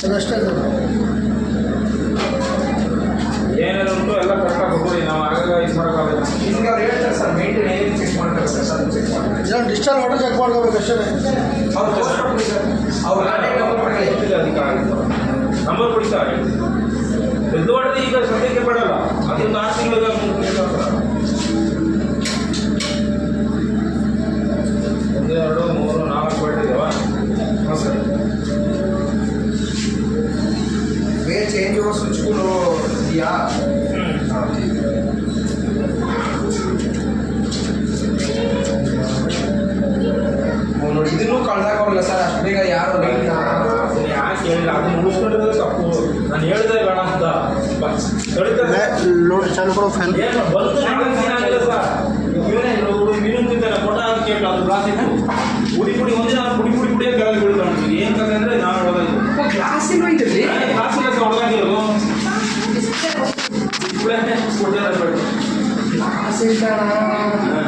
ಅದಷ್ಟೇ ಏನೇನು ಉಂಟು ಎಲ್ಲ ಕರೆಕ್ಟಾಗಿ ಕೊಡಿ. ನಾವು ಆಗಾಗ ಇದು ಮಾಡೋಕ್ಕಾಗಲ್ಲ. ಈಗ ಅವ್ರು ಹೇಳ್ತಾರೆ ಸರ್ ಮೇಂಟೈನ್ ಏನು ಚೆಕ್ ಮಾಡ್ತಾರೆ ಸರ್ ಚೆಕ್ ಮಾಡ್ತಾರೆ. ಇದನ್ನು ಡಿಸ್ಚಾರ್ಜ್ ವಾಟರ್ ಚೆಕ್ ಮಾಡ್ಕೋಬೇಕು ಅಷ್ಟೇ. ಅವ್ರು ತೋರಿಸ್ಕೊಡ್ತೀವಿ ಸರ್. ಅವ್ರು ಅಧಿಕಾರ ನಂಬರ್ ಕೊಡಿ ಸರ್. ಎದ್ದು ಹೊಡೆದು ಈಗ ಸದ್ಯಕ್ಕೆ ಬೇಡಲ್ಲ, ಅದೊಂದು 6 ತಿಂಗಳಿಗೆ 3 ತಿಂಗಳು 1 2 3 4 ಬೇಡಿದಾವ. ಹಾಂ ಸರ್. ಬೇರೆ ಚೇಂಜ್ ಓವರ್ ಸ್ವಿಚ್ಗಳು ಇದೆಯಾ? ನೋಡಿ ಇದನ್ನು ಕಳ್ದಾಕೋಲ್ಲ ಸರ್ ಅಷ್ಟು ಬೇಗ ಯಾರು ಯಾಕೆ ಹೇಳಿಲ್ಲ, ಅದನ್ನ ಉಳಿಸ್ಕೊಂಡಿರೋದು ತಪ್ಪು. ನಾನು ಹೇಳ್ದೆ ಬೇಡ ಅಂತ ಲೋಡ್ ಚಾಲು ಕೊಡೋ ಫ್ಯಾನ್ ಏನು ಬಂದು 4 ದಿನ ಆಗಿಲ್ಲ ಸರ್. ಇವನೇ ಮೀನು ತಿಂತಾನೆ ಕೊಟ್ಟ ಅಂತ ಕೇಳಿ ಅದು ಗ್ಲಾಸ್ ಇತ್ತು ಪುಡಿ ಒಂದಿನ ಪುಡಿ ಕೆಳಗೆ ಬೀಳ್ತಾನೆ. ಏನು ಕತೆ ಅಂದರೆ ನಾವು ಹೊಡೆದಾಗಿ ಗ್ಲಾಸ್ ಇಲ್ಲ ಇದರಲ್ಲಿ ಗ್ಲಾಸ್ ಇಲ್ಲ ಸರ್ ಹೊಡೆದಾಗಿರೋದು ಗ್ಲಾಸ್ ಇಲ್ಲ